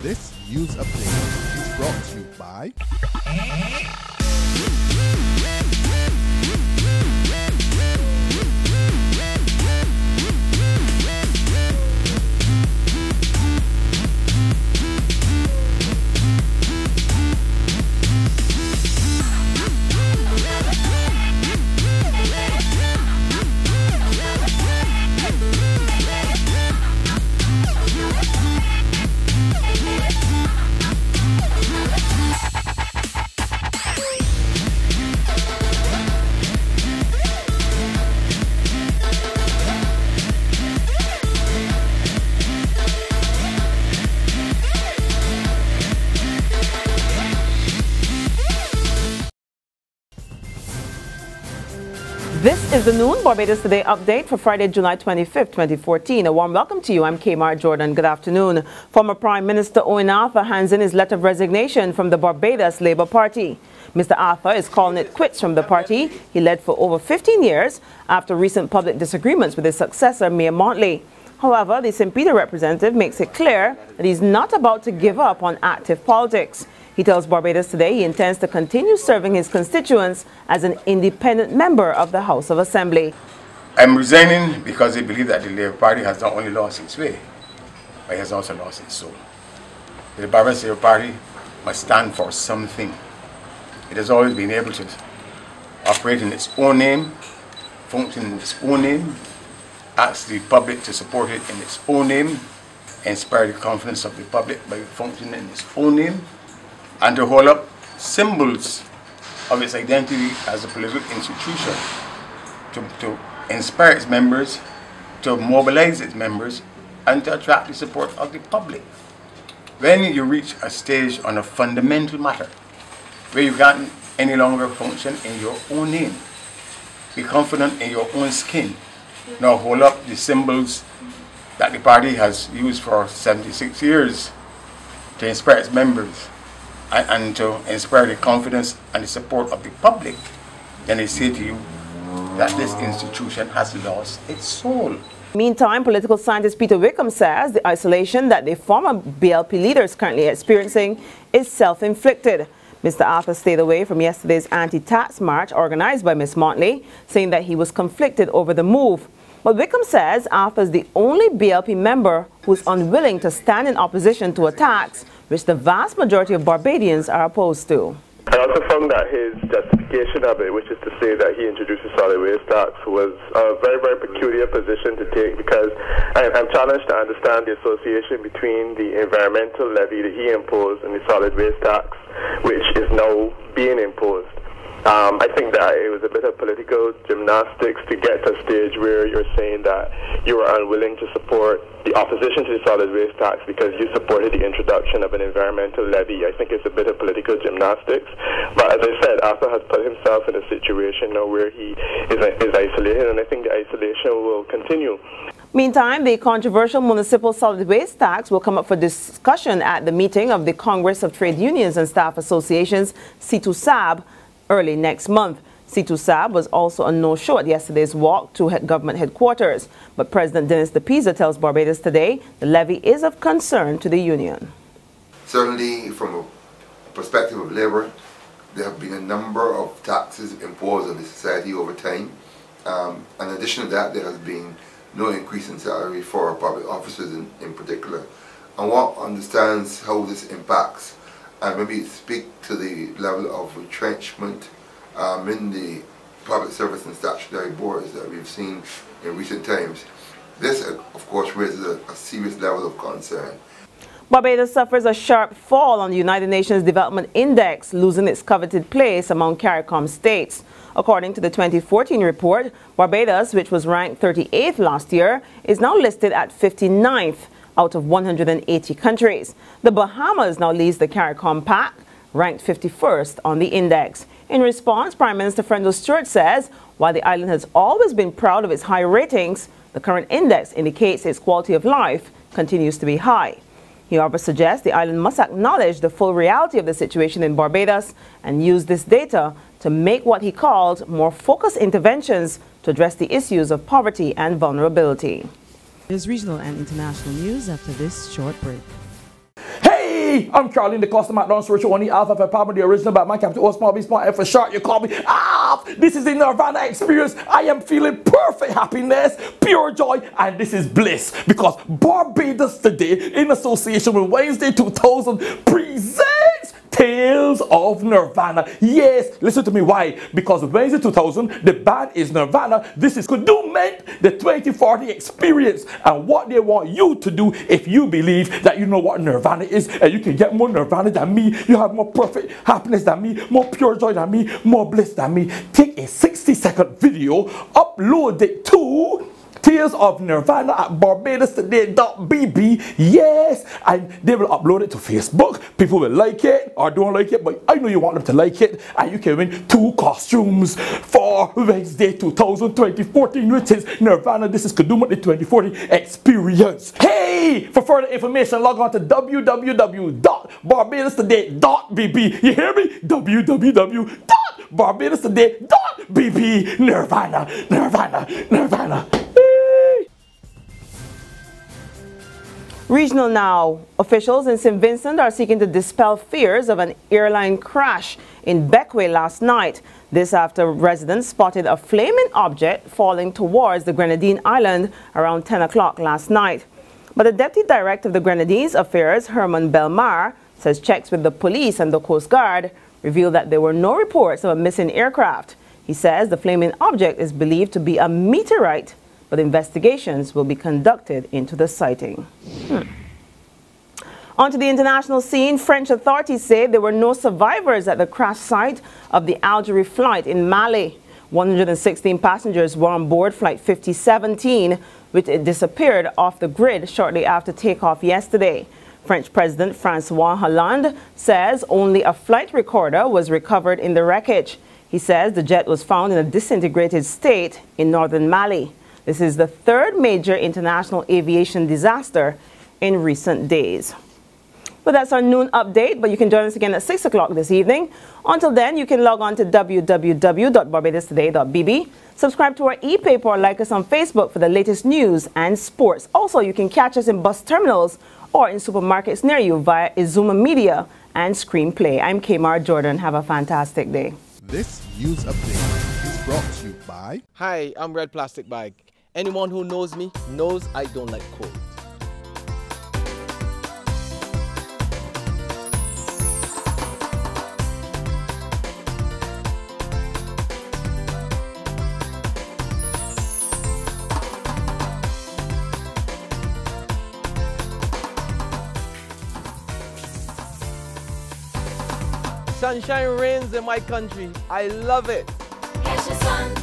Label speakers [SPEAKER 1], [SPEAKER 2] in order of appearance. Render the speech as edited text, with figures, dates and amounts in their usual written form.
[SPEAKER 1] This news update is brought to you by
[SPEAKER 2] This is the Noon Barbados Today update for Friday, July 25th, 2014. A warm welcome to you. I'm Kmart Jordan. Good afternoon. Former Prime Minister Owen Arthur hands in his letter of resignation from the Barbados Labour Party. Mr. Arthur is calling it quits from the party he led for over 15 years after recent public disagreements with his successor, Mayor Montley. However, the St. Peter representative makes it clear that he's not about to give up on active politics. He tells Barbados Today he intends to continue serving his constituents as an independent member of the House of Assembly.
[SPEAKER 3] I'm resigning because I believe that the Labour Party has not only lost its way, but it has also lost its soul. The Barbados Labour Party must stand for something. It has always been able to operate in its own name, function in its own name, ask the public to support it in its own name, inspire the confidence of the public by functioning in its own name, and to hold up symbols of its identity as a political institution, to inspire its members, to mobilize its members, and to attract the support of the public. When you reach a stage on a fundamental matter where you can't any longer function in your own name, be confident in your own skin, now hold up the symbols that the party has used for 76 years to inspire its members, and to inspire the confidence and the support of the public, then I say to you that this institution has lost its soul.
[SPEAKER 2] Meantime, political scientist Peter Wickham says the isolation that the former BLP leader is currently experiencing is self-inflicted. Mr. Arthur stayed away from yesterday's anti-tax march organized by Ms. Montley, saying that he was conflicted over the move. But Wickham says Arthur is the only BLP member who is unwilling to stand in opposition to a tax which the vast majority of Barbadians are opposed to.
[SPEAKER 4] I also found that his justification of it, which is to say that he introduced the solid waste tax, was a very, very peculiar position to take, because I'm challenged to understand the association between the environmental levy that he imposed and the solid waste tax, which is now being imposed. I think that it was a bit of political gymnastics to get to a stage where you're saying that you are unwilling to support the opposition to the solid waste tax because you supported the introduction of an environmental levy. I think it's a bit of political gymnastics. But as I said, Arthur has put himself in a situation now where he is isolated, and I think the isolation will continue.
[SPEAKER 2] Meantime, the controversial municipal solid waste tax will come up for discussion at the meeting of the Congress of Trade Unions and Staff Associations, C2SAB, early next month. C2SAB was also a no-show at yesterday's walk to government headquarters. But President Dennis DePisa tells Barbados Today the levy is of concern to the union.
[SPEAKER 5] Certainly, from a perspective of labour, there have been a number of taxes imposed on the society over time. In addition to that, there has been no increase in salary for public officers in particular. And one understands how this impacts, and maybe speak to the level of retrenchment in the public service and statutory boards that we've seen in recent times. This, of course, raises a serious level of concern.
[SPEAKER 2] Barbados suffers a sharp fall on the United Nations Development Index, losing its coveted place among CARICOM states. According to the 2014 report, Barbados, which was ranked 38th last year, is now listed at 59th out of 180 countries. The Bahamas now leads the CARICOM pack, ranked 51st on the index. In response, Prime Minister Frendo Stewart says while the island has always been proud of its high ratings, the current index indicates its quality of life continues to be high. He however suggests the island must acknowledge the full reality of the situation in Barbados and use this data to make what he called more focused interventions to address the issues of poverty and vulnerability.
[SPEAKER 6] There's regional and international news after this short break.
[SPEAKER 7] Hey!
[SPEAKER 6] Hey, I'm Caroline, the customer at Virtual Only Alpha for Pablo, the original Batman, capital O, small B, small F for short. You call me this is the Nirvana experience. I am feeling perfect happiness, pure joy, and this is bliss because Barbados today, in association with Wednesday 2000, presents Tales of Nirvana. Yes, listen to me. Why? Because Wednesday 2000, the band is Nirvana. This is Kudumment, the 2040 experience, and what they want you to do if you believe that you know what Nirvana is and you can get more Nirvana than me, you have more perfect happiness than me, more pure joy than me, more bliss than me. Take a 60-second video, upload it to Tears of Nirvana at barbadostoday.bb. Yes, and they will upload it to Facebook. People will like it or don't like it, but I know you want them to like it, and you can win 2 costumes for Wednesday 2014, which is Nirvana. This is Kaduma the 2040 experience. Hey, for further information, log on to www.barbadostoday.bb. You hear me? www.barbadostoday.bb. Nirvana, Nirvana, Nirvana.
[SPEAKER 2] Regional now. Officials in St. Vincent are seeking to dispel fears of an airline crash in Beckway last night. This after residents spotted a flaming object falling towards the Grenadine Island around 10 o'clock last night. But the Deputy Director of the Grenadines Affairs, Herman Belmar, says checks with the police and the Coast Guard revealed that there were no reports of a missing aircraft. He says the flaming object is believed to be a meteorite, but investigations will be conducted into the sighting. Onto the international scene, French authorities say there were no survivors at the crash site of the Algeria flight in Mali. 116 passengers were on board Flight 5017, which disappeared off the grid shortly after takeoff yesterday. French President François Hollande says only a flight recorder was recovered in the wreckage. He says the jet was found in a disintegrated state in northern Mali. This is the 3rd major international aviation disaster in recent days. Well, that's our noon update, but you can join us again at 6 o'clock this evening. Until then, you can log on to www.barbadostoday.bb, subscribe to our e-paper, or like us on Facebook for the latest news and sports. Also, you can catch us in bus terminals or in supermarkets near you via Izuma Media and Screenplay. I'm Kmar Jordan. Have a fantastic day.
[SPEAKER 1] This news update is brought to you by...
[SPEAKER 7] Hi, I'm Red Plastic Bag. Anyone who knows me knows I don't like cold. Sunshine reigns in my country. I love it.
[SPEAKER 8] Catch the sun.